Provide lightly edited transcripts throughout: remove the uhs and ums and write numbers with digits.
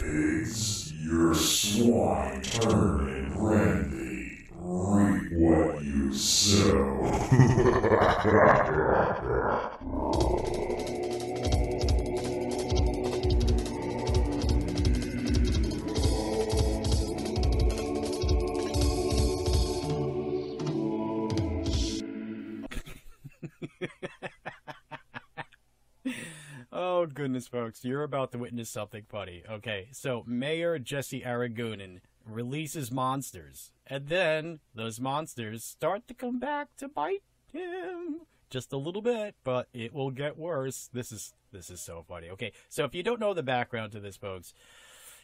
pigs, your swine turn and Randy, reap what you sow. Oh, goodness, folks. You're about to witness something funny. Okay, so Mayor Jesse Arreguin releases monsters. And then those monsters start to come back to bite him. Just a little bit, but it will get worse. This is so funny. Okay, so if you don't know the background to this, folks,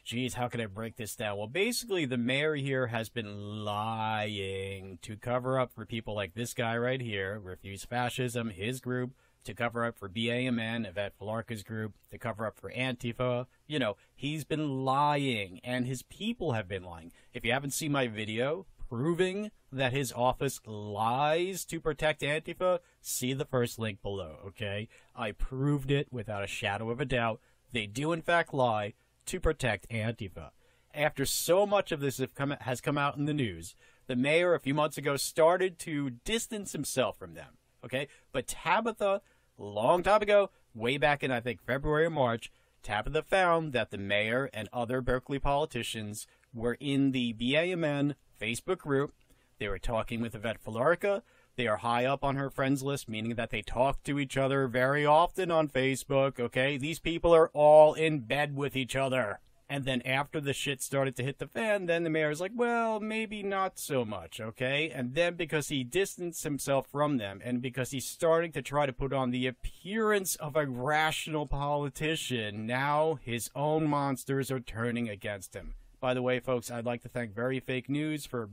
geez, how can I break this down? Well, basically, the mayor here has been lying to cover up for people like this guy right here, Refuse Fascism, his group, to cover up for BAMN, Yvette Falarca's group, to cover up for Antifa. You know, he's been lying, and his people have been lying. If you haven't seen my video proving that his office lies to protect Antifa, see the first link below, okay? I proved it without a shadow of a doubt. They do, in fact, lie to protect Antifa. After so much of this has come out in the news, the mayor a few months ago started to distance himself from them. Okay, but Tabitha, long time ago, way back in, I think, February or March, Tabitha found that the mayor and other Berkeley politicians were in the BAMN Facebook group. They were talking with Yvette Falarca. They are high up on her friends list, meaning that they talk to each other very often on Facebook, okay? These people are all in bed with each other. And then after the shit started to hit the fan, then the mayor's like, well, maybe not so much, okay? And then because he distanced himself from them, and because he's starting to try to put on the appearance of a rational politician, now his own monsters are turning against him. By the way, folks, I'd like to thank Very Fake News for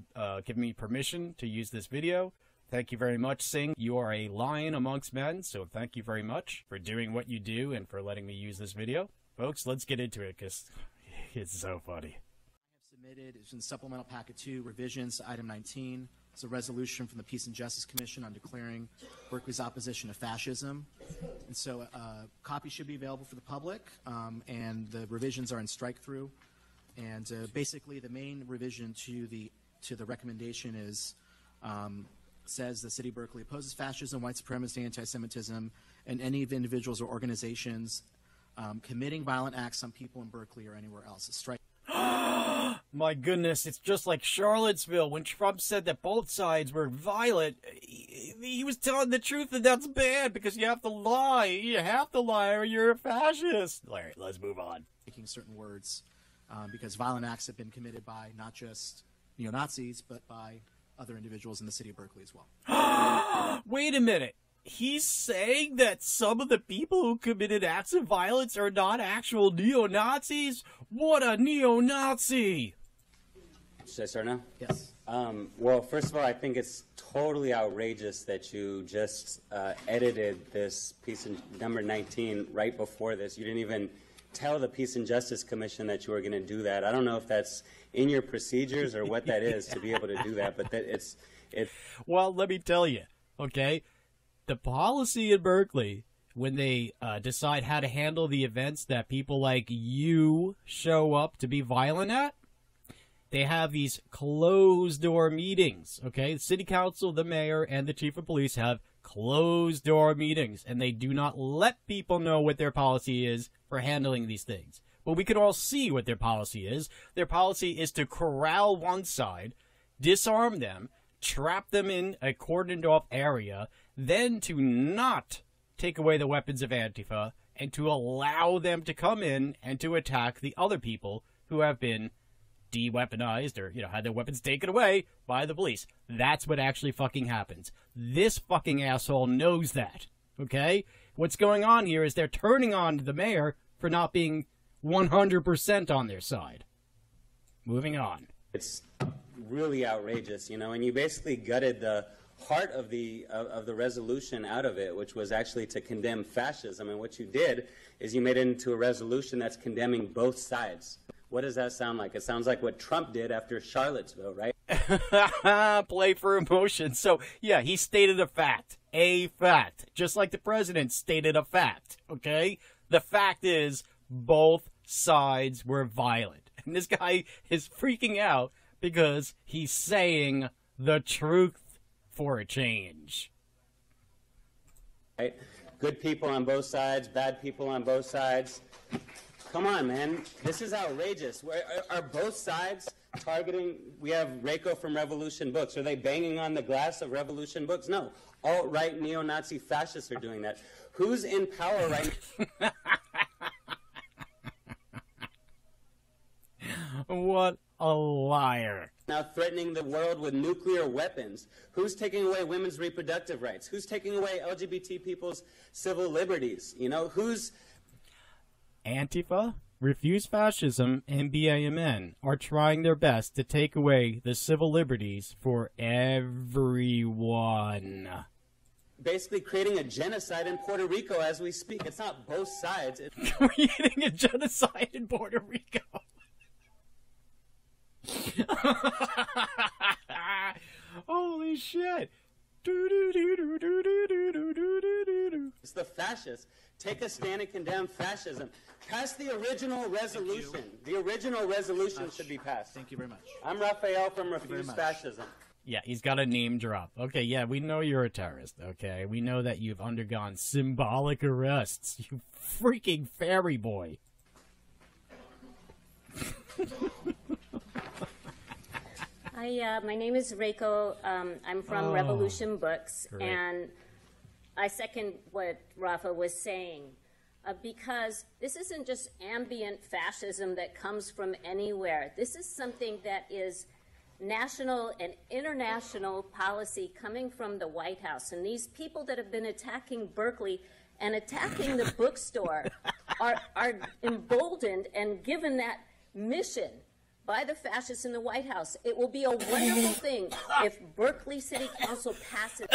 giving me permission to use this video. Thank you very much, Singh. You are a lion amongst men, so thank you very much for doing what you do and for letting me use this video. Folks, let's get into it, because it's so funny. I have submitted, it's in Supplemental Packet 2, revisions to Item 19. It's a resolution from the Peace and Justice Commission on declaring Berkeley's opposition to fascism. And so a copy should be available for the public, and the revisions are in strike-through. And basically, the main revision to the recommendation is says the City of Berkeley opposes fascism, white supremacy, anti-Semitism, and any of the individuals or organizations committing violent acts on people in Berkeley or anywhere else. Strike. My goodness, it's just like Charlottesville when Trump said that both sides were violent. He was telling the truth, and that's bad because you have to lie. You have to lie or you're a fascist. All right, let's move on. Taking certain words because violent acts have been committed by not just neo-Nazis, but by other individuals in the City of Berkeley as well. Wait a minute. He's saying that some of the people who committed acts of violence are not actual neo-Nazis? What a neo-Nazi! Should I start now? Yes. Well, first of all, I think it's totally outrageous that you just edited this piece in number 19 right before this. You didn't even tell the Peace and Justice Commission that you were going to do that. I don't know if that's in your procedures or what that is to be able to do that, but that it's... Well, let me tell you, okay? The policy in Berkeley, when they decide how to handle the events that people like you show up to be violent at, they have these closed-door meetings, okay? The city council, the mayor, and the chief of police have closed-door meetings, and they do not let people know what their policy is for handling these things. But we can all see what their policy is. Their policy is to corral one side, disarm them, trap them in a cordoned-off area, then to not take away the weapons of Antifa, and to allow them to come in and to attack the other people who have been de-weaponized or, had their weapons taken away by the police. That's what actually fucking happens. This fucking asshole knows that, okay? What's going on here is they're turning on the mayor for not being 100% on their side. Moving on. It's really outrageous, and you basically gutted the heart of the resolution out of it, which was actually to condemn fascism. And what you did is you made it into a resolution that's condemning both sides. What does that sound like? It sounds like what Trump did after Charlottesville, right? Play for emotion. So, yeah, he stated a fact. A fact. Just like the president stated a fact, okay? The fact is, both sides were violent. And this guy is freaking out because he's saying the truth for a change. Right? Good people on both sides, bad people on both sides. Come on, man. This is outrageous. Are both sides targeting? We have Reiko from Revolution Books. Are they banging on the glass of Revolution Books? No. Alt-right neo-Nazi fascists are doing that. Who's in power right now? What a liar. Now threatening the world with nuclear weapons. Who's taking away women's reproductive rights? Who's taking away LGBT people's civil liberties? You know, who's... Antifa, Refuse Fascism, and BAMN are trying their best to take away the civil liberties for everyone. Basically creating a genocide in Puerto Rico as we speak. It's not both sides. Creating a genocide in Puerto Rico. Holy shit. It's the fascists. Take a stand and condemn fascism. Pass the original resolution. The original resolution should be passed. Thank you very much. I'm Raphael from Refuse Fascism. Yeah, he's got a name drop. Okay, yeah, we know you're a terrorist, okay? We know that you've undergone symbolic arrests, you freaking fairy boy. My name is Reiko. I'm from Revolution Books, great. and I second what Rafa was saying, because this isn't just ambient fascism that comes from anywhere. This is something that is national and international policy coming from the White House. And these people that have been attacking Berkeley and attacking the bookstore are emboldened and given that mission by the fascists in the White House. It will be a wonderful thing if Berkeley City Council passes.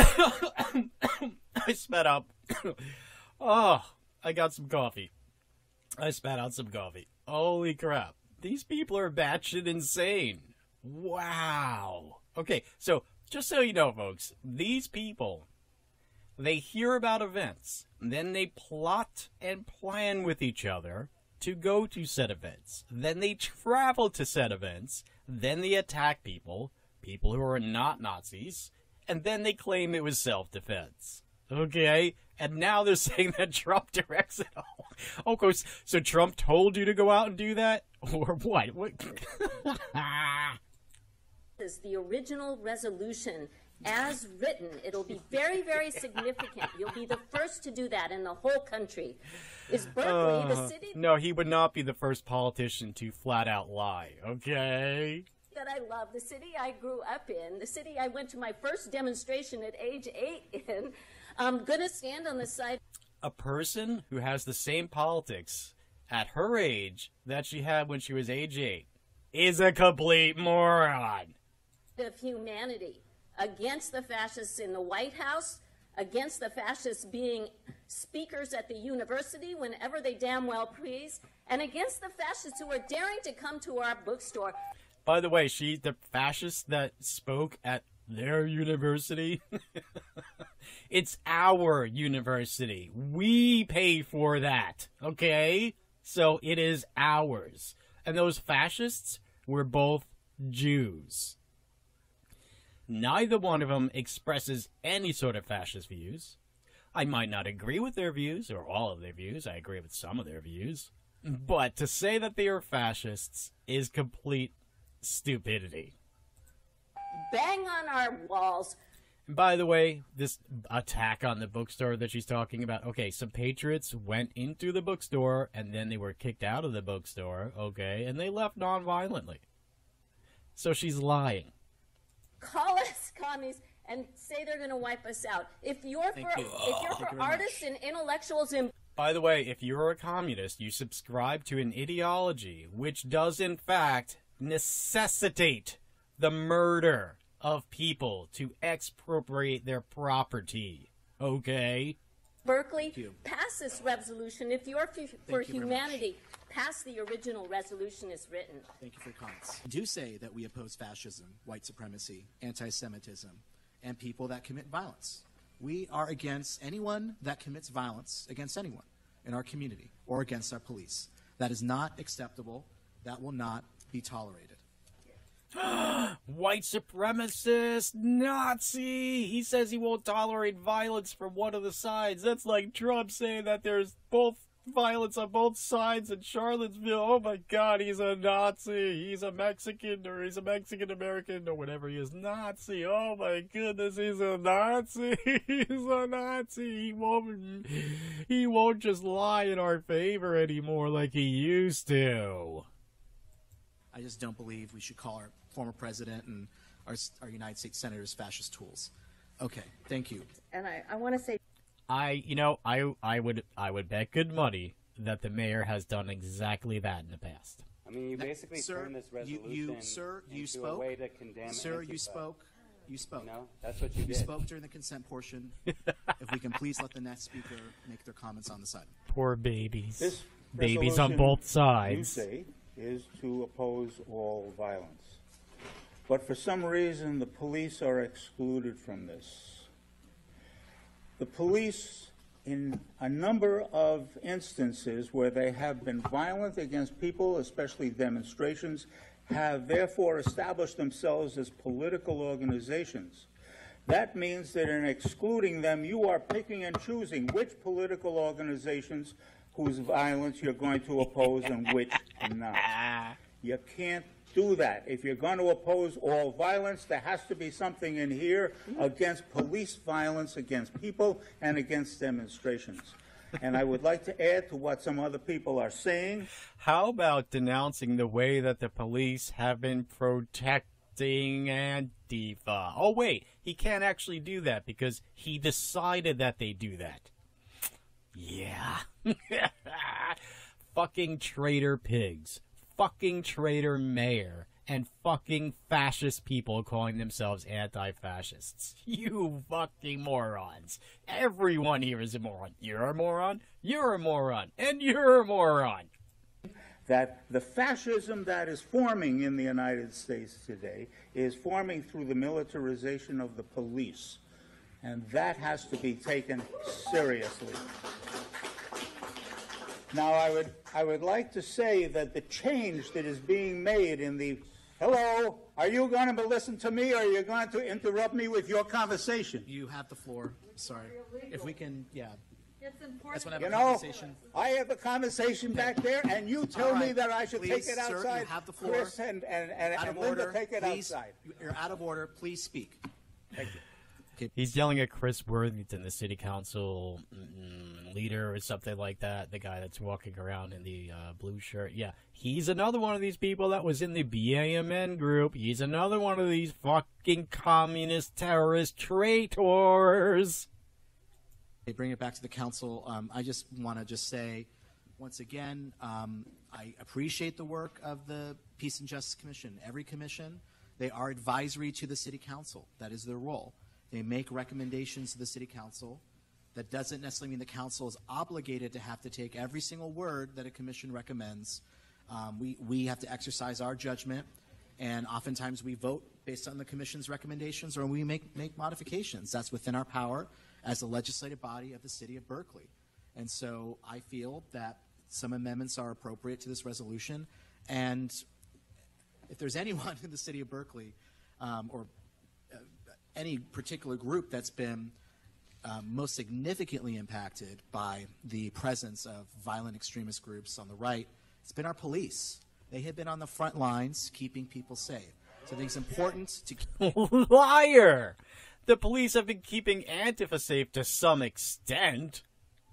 I spat up. Oh, I got some coffee. I spat out some coffee. Holy crap. These people are batshit insane. Wow. Okay, so just so you know, folks, these people, they hear about events, then they plot and plan with each other to go to said events. Then they travel to said events. Then they attack people who are not Nazis, and then they claim it was self-defense. Okay? And now they're saying that Trump directs it all. Of course, so Trump told you to go out and do that? Or what? Is the original resolution as written. It'll be very, very significant. You'll be the first to do that in the whole country. Is Berkeley the city? No, he would not be the first politician to flat out lie, okay? That I love, the city I grew up in, the city I went to my first demonstration at age 8 in. I'm going to stand on the side. A person who has the same politics at her age that she had when she was age 8 is a complete moron. Of humanity against the fascists in the White House, against the fascists being speakers at the university whenever they damn well please, and against the fascists who are daring to come to our bookstore. By the way, the fascist that spoke at their university, it's our university. We pay for that, okay? So it is ours. And those fascists were both Jews. Neither one of them expresses any sort of fascist views. I might not agree with their views, or all of their views. I agree with some of their views. But to say that they are fascists is complete stupidity. Bang on our walls. And by the way, this attack on the bookstore that she's talking about, okay, some patriots went into the bookstore, and then they were kicked out of the bookstore, okay, and they left non-violently. So she's lying. Call us commies and say they're going to wipe us out. If you're for artists and intellectuals in... By the way, if you're a communist, you subscribe to an ideology which does in fact necessitate the murder of people to expropriate their property. Okay? Berkeley, pass this resolution. If you're for humanity, pass the original resolution as written. Thank you for your comments. We do say that we oppose fascism, white supremacy, anti-Semitism, and people that commit violence. We are against anyone that commits violence against anyone in our community or against our police. That is not acceptable. That will not be tolerated. White supremacist, Nazi. He says he won't tolerate violence from one of the sides. That's like Trump saying that there's both violence on both sides in Charlottesville. Oh my God, he's a Nazi. He's a Mexican, or he's a Mexican American, or whatever he is. Nazi. Oh my goodness, he's a Nazi. He's a Nazi. He won't just lie in our favor anymore like he used to. I just don't believe we should call our former president and our United States senators fascist tools. Okay, thank you. And I want to say, I would bet good money that the mayor has done exactly that in the past. I mean, you basically turn this resolution you into spoke. a way to condemn Sir, ANTIFA. you spoke. You spoke. No, that's what you You did. spoke during the consent portion. If we can please let the next speaker make their comments on the side. Poor babies. This Babies on resolution, both you sides. say, is to oppose all violence. But for some reason, the police are excluded from this. The police, in a number of instances where they have been violent against people, especially demonstrations, have therefore established themselves as political organizations. That means that in excluding them, you are picking and choosing which political organizations whose violence you're going to oppose and which not. You can't do that. If you're going to oppose all violence, there has to be something in here against police violence against people and against demonstrations. And I would like to add to what some other people are saying. How about denouncing the way that the police have been protecting Antifa? Oh, wait, he can't actually do that because he decided that they do that. Yeah. Fucking traitor pigs. Fucking traitor mayor. And fucking fascist people calling themselves anti-fascists. You fucking morons. Everyone here is a moron. You're a moron. You're a moron. And you're a moron. That the fascism that is forming in the United States today is forming through the militarization of the police. And that has to be taken seriously. Now, I would like to say that the change that is being made in the... Hello, are you going to listen to me, or are you going to interrupt me with your conversation? You have the floor. Sorry. If we can, yeah. it's important. That's what I have You a know, conversation. I have a conversation back there, and you tell All me right. that I should Please, take it sir, outside. you have the floor. Kriss and Out of Linda, order. take it Please, outside. you're out of order. Please speak. Thank you. He's yelling at Kriss Worthington, the city council leader or something like that. The guy that's walking around in the blue shirt. Yeah, he's another one of these people that was in the BAMN group. He's another one of these fucking communist terrorist traitors. They bring it back to the council. I just want to say, once again, I appreciate the work of the Peace and Justice Commission. Every commission, they are advisory to the city council. That is their role. They make recommendations to the city council. That doesn't necessarily mean the council is obligated to have to take every single word that a commission recommends. We have to exercise our judgment, and oftentimes we vote based on the commission's recommendations, or we make modifications. That's within our power as the legislative body of the city of Berkeley. And so I feel that some amendments are appropriate to this resolution. And if there's anyone in the city of Berkeley or any particular group that's been most significantly impacted by the presence of violent extremist groups on the right, it's been our police. They have been on the front lines keeping people safe. So I think it's important to... Liar! The police have been keeping Antifa safe to some extent,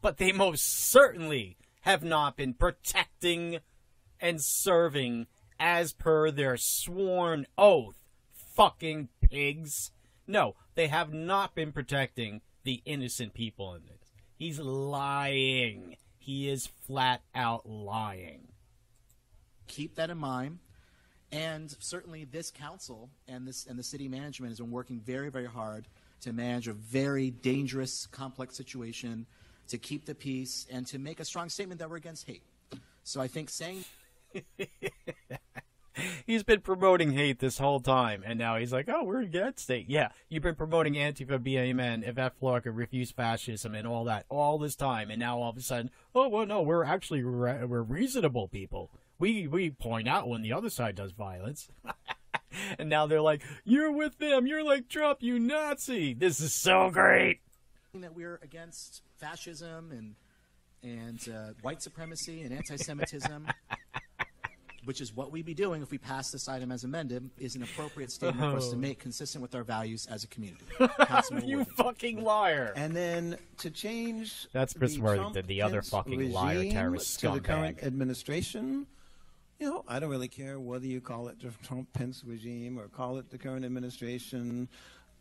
but they most certainly have not been protecting and serving as per their sworn oath. Fucking pigs. No, they have not been protecting the innocent people in this. He's lying. He is flat out lying. Keep that in mind. And certainly this council and the city management has been working very, very hard to manage a very dangerous, complex situation, to keep the peace, and to make a strong statement that we're against hate. So I think saying... He's been promoting hate this whole time, and now he's like, oh, we're against it. Yeah, you've been promoting Antifa, BAMN, if F. Florka, refuse fascism, and all that all this time, and now all of a sudden, oh, well, no, we're actually we're reasonable people. We point out when the other side does violence. And now they're like, you're with them, you're like Trump, you Nazi. This is so great. That we're against fascism and white supremacy and anti-Semitism, which is what we'd be doing if we pass this item as amended, is an appropriate statement for us to make consistent with our values as a community. You fucking liar. And then to change that's Kriss Worthington, the other Trump-Pence fucking liar terrorist to the scumbag. current administration, you know, I don't really care whether you call it the Trump-Pence regime or call it the current administration.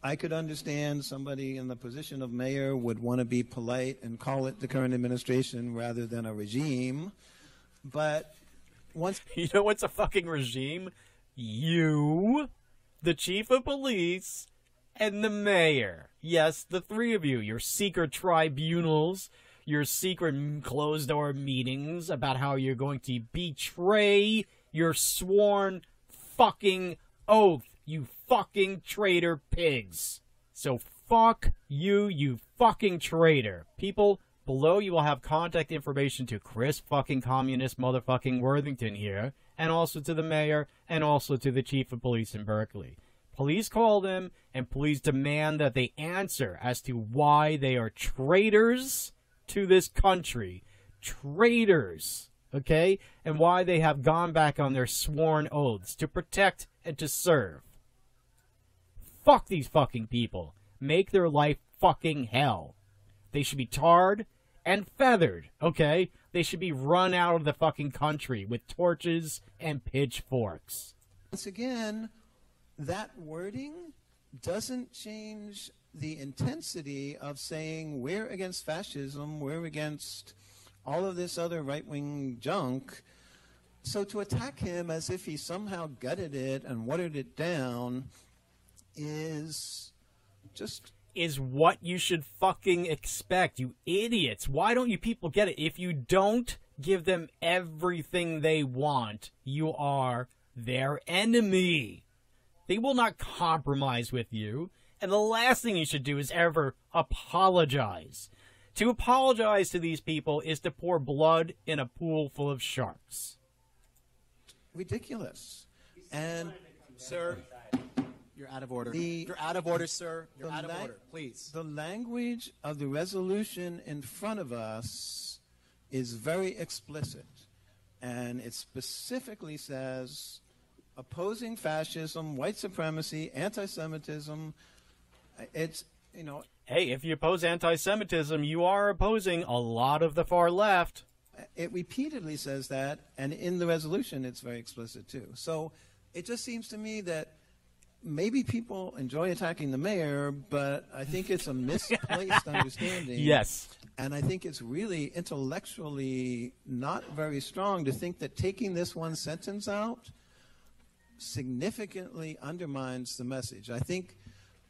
I could understand somebody in the position of mayor would want to be polite and call it the current administration rather than a regime. But once... You know what's a fucking regime? You, the chief of police, and the mayor. Yes, the three of you. Your secret tribunals, your secret closed-door meetings about how you're going to betray your sworn fucking oath. You fucking traitor pigs. So fuck you, you fucking traitor. People, below you will have contact information to Kriss fucking communist motherfucking Worthington here, and also to the mayor, and also to the chief of police in Berkeley. Please call them, and please demand that they answer as to why they are traitors to this country. Traitors, okay? And why they have gone back on their sworn oaths to protect and to serve. Fuck these fucking people. Make their life fucking hell. They should be tarred and feathered, okay? They should be run out of the fucking country with torches and pitchforks. Once again, that wording doesn't change the intensity of saying we're against fascism, we're against all of this other right-wing junk. So to attack him as if he somehow gutted it and watered it down is just... is what you should fucking expect, you idiots. Why don't you people get it? If you don't give them everything they want, you are their enemy. They will not compromise with you. And the last thing you should do is ever apologize. To apologize to these people is to pour blood in a pool full of sharks. Ridiculous. And... Sir, you're out of order. You're out of order, sir. You're out of order, please. The language of the resolution in front of us is very explicit. And it specifically says opposing fascism, white supremacy, anti-Semitism. It's, you know... Hey, if you oppose anti-Semitism, you are opposing a lot of the far left. It repeatedly says that, and in the resolution it's very explicit too. So it just seems to me that maybe people enjoy attacking the mayor, but I think it's a misplaced understanding. Yes. And I think it's really intellectually not very strong to think that taking this one sentence out significantly undermines the message. I think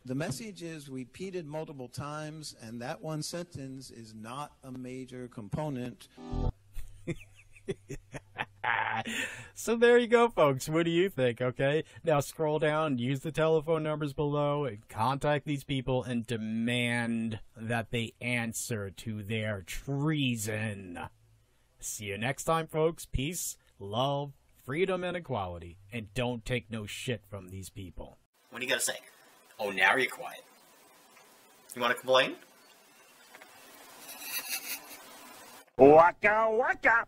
the message is repeated multiple times, and that one sentence is not a major component. So there you go, folks. What do you think, okay? Now scroll down, use the telephone numbers below, and contact these people and demand that they answer to their treason. See you next time, folks. Peace, love, freedom, and equality. And don't take no shit from these people. What do you gotta say? Oh, now you're quiet. You wanna complain? Waka waka!